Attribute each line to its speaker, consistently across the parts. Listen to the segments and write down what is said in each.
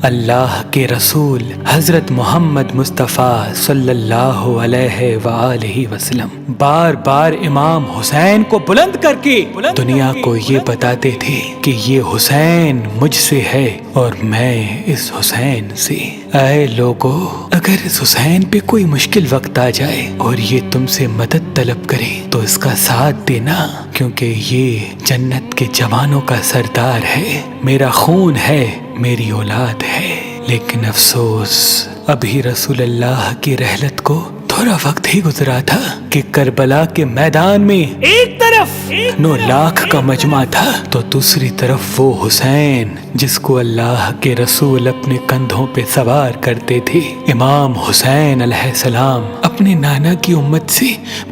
Speaker 1: اللہ کے رسول حضرت محمد مصطفیٰ صلی اللہ علیہ وآلہ وسلم بار بار امام حسین کو بلند کر کے دنیا کو یہ بتاتے تھے کہ یہ حسین مجھ سے ہے اور میں اس حسین سے۔ اے لوگو، اگر اس حسین پہ کوئی مشکل وقت آ جائے اور یہ تم سے مدد طلب کرے تو اس کا ساتھ دینا، کیونکہ یہ جنت کے جوانوں کا سردار ہے، میرا خون ہے، میری اولاد ہے۔ لیکن افسوس، ابھی رسول اللہ کی رحلت کو تھوڑا وقت ہی گزرا تھا کہ کربلا کے میدان میں ایک طرف 9 لاکھ کا مجمع تھا تو دوسری طرف وہ حسین جس کو اللہ کے رسول اپنے کندھوں پہ سوار کرتے تھے۔ امام حسین علیہ السلام اپنے نانا کی امت سے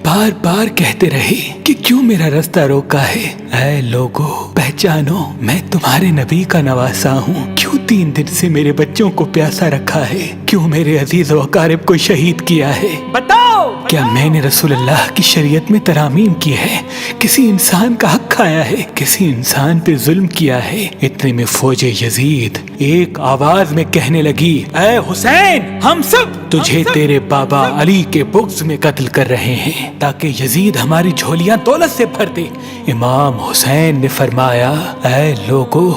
Speaker 1: بار بار کہتے رہے کہ کیوں میرا رستہ روکا ہے؟ اے لوگو، پہچانو، میں تمہارے نبی کا نواسا ہوں، کیوں 3 دن سے میرے بچوں کو پیاسا رکھا ہے؟ کیوں میرے عزیز و اقارب کو شہید کیا ہے؟ بتاؤ، کیا میں نے رسول اللہ کی شریعت میں ترامیم کی ہے؟ کسی انسان کا حق کھایا ہے؟ کسی انسان پہ ظلم کیا ہے؟ اتنے میں فوج یزید ایک آواز میں کہنے لگی، اے حسین، ہم سب تجھے تیرے بابا علی کے بغض میں قتل کر رہے ہیں تاکہ یزید ہماری جھولیاں دولت سے بھر دے۔ امام حسین نے فرمایا، اے لوگو،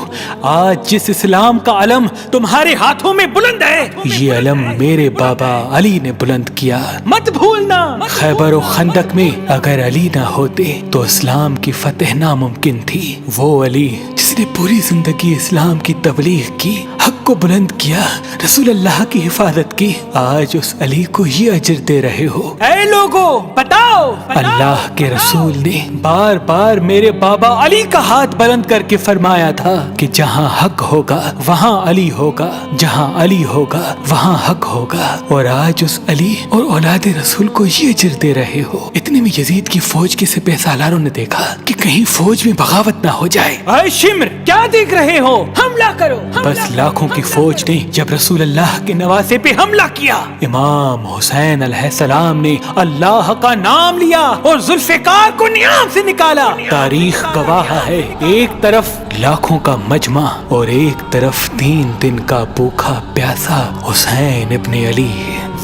Speaker 1: آج جس اسلام کا علم تمہارے ہاتھوں میں بلند ہے، یہ علم میرے بابا علی نے بلند کیا، مت بھولنا۔ خیبر و خندق میں اگر علی نہ ہوتے تو اسلام کی فتح ناممکن تھی۔ وہ علی جس نے پوری زندگی اسلام کی تبلیغ کی، حق کو بلند کیا، رسول اللہ کی حفاظت کی، آج اس علی کو یہ اجر دے رہے ہو۔ اے لوگو، بتاؤ، اللہ کے رسول نے بار بار میرے بابا علی کا ہاتھ بلند کر کے فرمایا تھا کہ جہاں حق ہوگا وہاں علی ہوگا، جہاں علی ہوگا وہاں حق ہوگا، اور آج اس علی اور اولاد رسول کو یہ اجر دے رہے ہو۔ اتنے میں یزید کی فوج کے سپہ سالاروں نے دیکھا کہ کہیں فوج میں بغاوت نہ ہو جائے۔ اے شمر، کیا دیکھ رہے ہو؟ حملہ کرو۔ بس لاکھوں کی فوج نے جب رسول اللہ کے نواسے پہ حملہ کیا، امام حسین علیہ السلام نے اللہ کا نام لیا اور ذوالفقار کو نیام سے نکالا۔ تاریخ گواہ ہے، ایک طرف لاکھوں کا مجمع اور ایک طرف 3 دن کا بھوکا پیاسا حسین ابن علی۔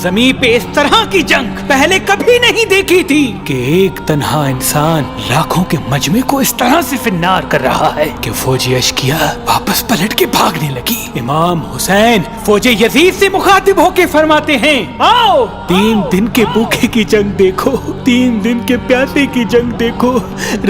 Speaker 1: زمین پہ اس طرح کی جنگ پہلے کبھی نہیں دیکھی تھی کہ ایک تنہا انسان لاکھوں کے مجمع کو اس طرح سے فنار کر رہا ہے کہ فوج اشکیا واپس پلٹ کے بھاگنے لگی۔ امام حسین فوج یزید سے مخاطب ہو کے فرماتے ہیں، آؤ، 3 دن کے بھوکے کی جنگ دیکھو، 3 دن کے پیاسے کی جنگ دیکھو،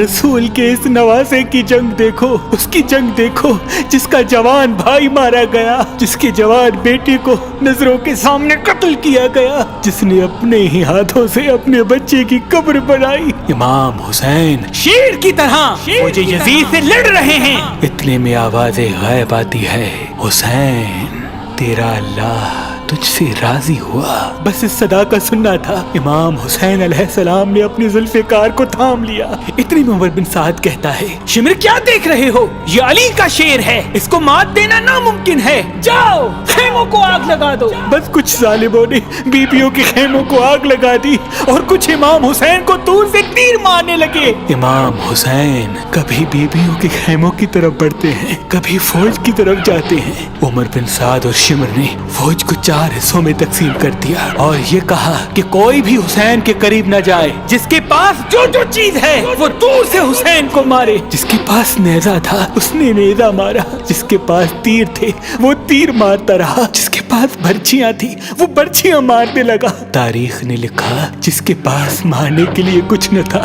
Speaker 1: رسول کے اس نواسے کی جنگ دیکھو، اس کی جنگ دیکھو جس کا جوان بھائی مارا گیا، جس کے جوان بیٹے کو نظروں کے سامنے قتل کیا گیا، جس نے اپنے ہی ہاتھوں سے اپنے بچے کی قبر بنائی۔ امام حسین شیر کی طرح فوج یزید سے لڑ رہے ہیں۔ اتنے میں آواز غیب آتی ہے، حسین، تیرا اللہ تجھ سے راضی ہوا۔ بس اس صدا کا سننا تھا، امام حسین علیہ السلام نے اپنی ذوالفقار کو تھام لیا۔ اتنی میں عمر بن سعد کہتا ہے، شمر، کیا دیکھ رہے ہو؟ یہ علی کا شیر ہے، اس کو مات دینا ناممکن ہے، جاؤ خیموں کو آگ لگا دو۔ بس کچھ ظالموں نے بیبیوں کے خیموں کو آگ لگا دی اور کچھ امام حسین کو دور سے تیر مارنے لگے۔ امام حسین کبھی بیبیوں کے خیموں کی طرف بڑھتے ہیں، کبھی فوج کی طرف جاتے ہیں۔ عمر بن سعد اور شمر نے فوج کو 4 حصوں میں تقسیم کر دیا اور یہ کہا کہ کوئی بھی حسین کے قریب نہ جائے، جس کے پاس جو چیز ہے وہ دور سے حسین کو مارے۔ جس کے پاس نیزہ تھا اس نے نیزہ مارا، جس کے پاس تیر تھے وہ تیر مارتا رہا، جس کے پاس برچیاں تھی وہ برچیاں مارنے لگا۔ تاریخ نے لکھا جس کے پاس مارنے کے لیے کچھ نہ تھا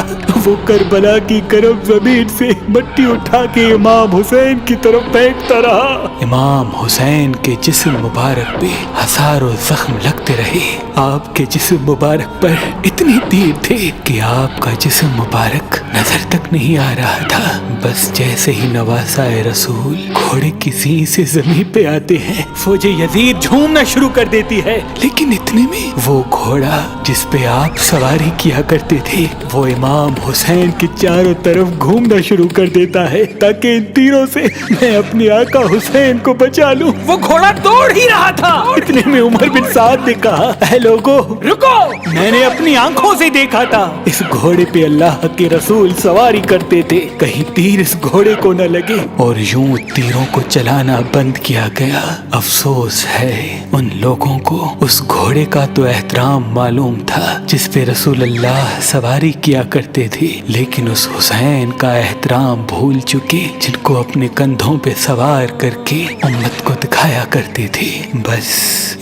Speaker 1: وہ کربلا کی گرم زمین سے مٹی اٹھا کے امام حسین کی طرف پھینکتا رہا۔ امام حسین کے جسم مبارک پہ ہزاروں زخم لگتے رہے، آپ کے جسم مبارک پر اتنے تیر تھے کہ آپ کا جسم مبارک نظر تک نہیں آ رہا تھا۔ بس جیسے ہی نواسا رسول گھوڑے کی سینگ سے زمین پہ آتے ہیں، فوج یزید یزید جھومنا شروع کر دیتی ہے، لیکن اتنے میں وہ گھوڑا جس پہ آپ سواری کیا کرتے تھے وہ امام حسین کے چاروں طرف گھومنا شروع کر دیتا ہے تاکہ ان تیروں سے میں اپنے آقا حسین کو بچا لوں۔ وہ گھوڑا دوڑ ہی رہا تھا، اتنے میں عمر بن سعد نے کہا، اے لوگو رکو، میں نے اپنی آنکھوں سے دیکھا تھا اس گھوڑے پہ اللہ کے رسول سواری کرتے تھے، کہیں تیر اس گھوڑے کو نہ لگے، اور یوں تیروں کو چلانا بند کیا گیا۔ افسوس ہے ان لوگوں کو اس گھوڑے کا تو احترام معلوم تھا جس پہ رسول اللہ سواری کیا کرتے تھے، لیکن اس حسین کا احترام بھول چکے جن کو اپنے کندھوں پہ سوار کر کے امت کو دکھایا کرتے تھے۔ بس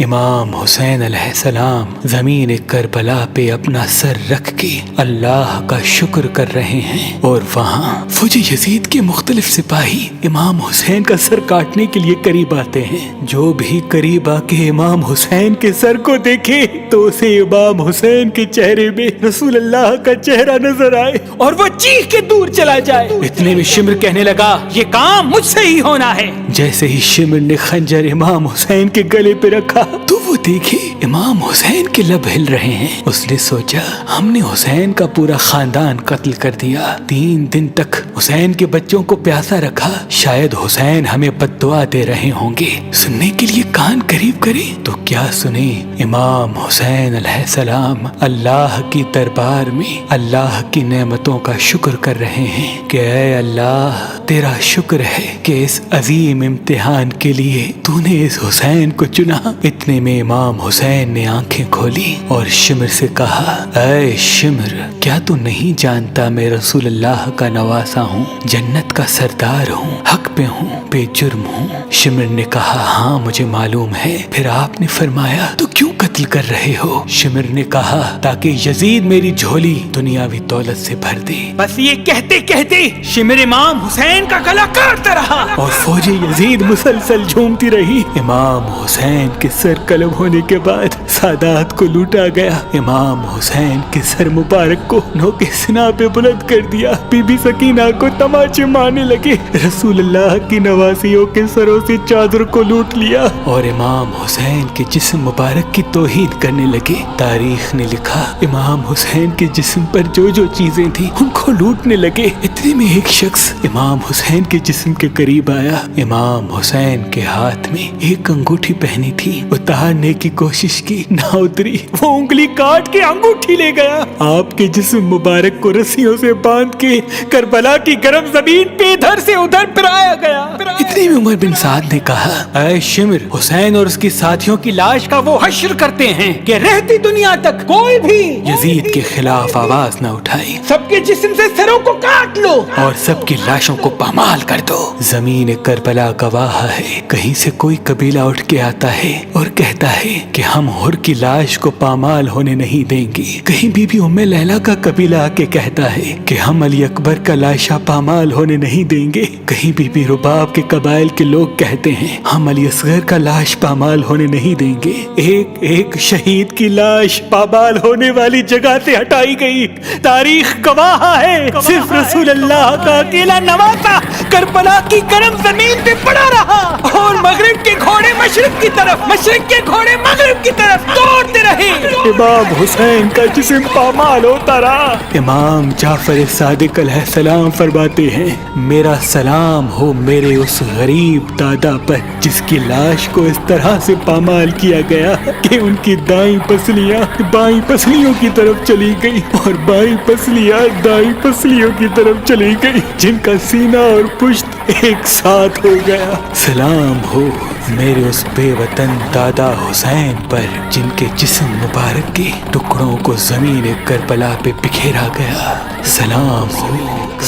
Speaker 1: امام حسین علیہ السلام زمین کربلا پہ اپنا سر رکھ کے اللہ کا شکر کر رہے ہیں، اور وہاں فوج یزید کے مختلف سپاہی امام حسین کا سر کاٹنے کے لیے قریب آتے ہیں۔ جو بھی قریب آ کے امام حسین کے سر کو دیکھے تو اسے امام حسین کے چہرے میں رسول اللہ کا چہرہ نظر آئے اور وہ چیخ کے دور چلا جائے۔ اتنے میں شمر کہنے لگا، یہ کام مجھ سے ہی ہونا ہے۔ جیسے ہی شمر نے خنجر امام حسین کے گلے پہ رکھا تو وہ دیکھے امام حسین کے لب ہل رہے ہیں۔ اس نے سوچا ہم نے حسین کا پورا خاندان قتل کر دیا، 3 دن تک حسین کے بچوں کو پیاسا رکھا، شاید حسین ہمیں بد دعا دے رہے ہوں گے۔ سننے کے لیے کان قریب کرے تو کیا سنے، امام حسین علیہ السلام اللہ کی دربار میں اللہ کی نعمتوں کا شکر کر رہے ہیں کہ اے اللہ تیرا شکر ہے کہ اس عظیم امتحان کے لیے تو نے اس حسین کو چنا۔ اتنے میں امام حسین نے آنکھیں کھولی اور شمر سے کہا، اے شمر کیا تو نہیں جانتا میں رسول اللہ کا نواسا ہوں، جنت کا سردار ہوں، حق پہ ہوں، بے جرم ہوں؟ شمر نے کہا ہاں مجھے معلوم ہے۔ پھر آپ نے فرمایا تو کیوں قتل کر رہے ہو؟ شمر نے کہا تاکہ یزید میری جھولی دنیاوی دولت سے بھر دے۔ بس یہ کہتے کہتے شمر امام حسین کا گلا کاٹتا رہا اور فوج یزید مسلسل جھومتی رہی۔ امام حسین کے سر قلم ہونے کے بعد سادات کو لوٹا گیا۔ امام حسین کے سر مبارک کو نوکے سنا پہ بلند کر دیا۔ بی بی سکینہ کو تماچے مارنے لگے، رسول اللہ کی نواسیوں کے سروں سے چادر کو لوٹ لیا اور امام حسین کے جسم مبارک کی توہین کرنے لگے۔ تاریخ نے لکھا امام حسین کے جسم پر جو جو چیزیں تھیں ان کو لوٹنے لگے۔ اتنے میں ایک شخص امام حسین کے جسم کے قریب آیا۔ امام حسین کے ہاتھ میں ایک انگوٹھی پہنی تھی، اتارنے کی کوشش کی نہ اتری، وہ انگلی کاٹ کے انگوٹھی لے گیا۔ آپ کے جسم مبارک کو رسیوں سے باندھ کے کربلا کی گرم زمین پہ ادھر سے ادھر پھرایا گیا۔ اتنے میں عمر بن سعد نے کہا، اے شمر حسین اور اس کے ساتھیوں کی لاش کا وہ حشر کرتے ہیں کہ رہتی دنیا تک کوئی بھی یزید کے خلاف آواز نہ اٹھائے، سب کے جسم سے سروں کو کاٹ لو اور سب کی لاشوں کو پامال کر دو۔ زمین کربلا گواہ ہے، کہیں سے کوئی قبیلہ اٹھ کے آتا ہے اور کہتا ہے کہ ہم حر کی لاش کو پامال ہونے نہیں دیں گے، کہیں بی بی ام لیلا کا قبیلہ آ کے کہتا ہے کہ ہم علی اکبر کا لاشا پامال ہونے نہیں دیں گے، کہیں بی بی رباب کے قبائل کے لوگ کہتے ہیں ہم علی اصغر کا لاش پامال ہونے نہیں دیں گے۔ ایک ایک شہید کی لاش پامال ہونے والی جگہ سے ہٹائی گئی۔ تاریخ گواہ ہے صرف رسول اللہ کا اکیلا نواسا کربلا کی گرم زمین پہ پڑا رہا اور مغرب کے گھوڑے مشرق کی طرف، مشرق کے گھوڑے مغرب کی طرف دوڑتے رہے۔ امام حسین کا جسم پامال ہوتا رہا۔ امام جعفر صادق علیہ السلام فرماتے ہیں، میرا سلام ہو میرے اس غریب دادا پر جس کی لاش کو اس طرح سے پامال کیا گیا کہ ان کی دائیں پسلیاں بائیں پسلیوں کی طرف چلی گئی اور بائیں پسلیاں دائیں پسلیوں کی طرف چلی گئی، جن کا سینہ اور پشت ایک ساتھ ہو گیا۔ سلام ہو میرے اس بے وطن دادا حسین پر جن کے جسم مبارک کے ٹکڑوں کو زمین کربلا پہ بکھیرا گیا۔ سلام ہو،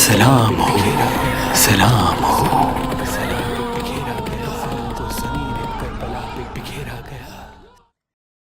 Speaker 1: سلام ہو، سلام ہو۔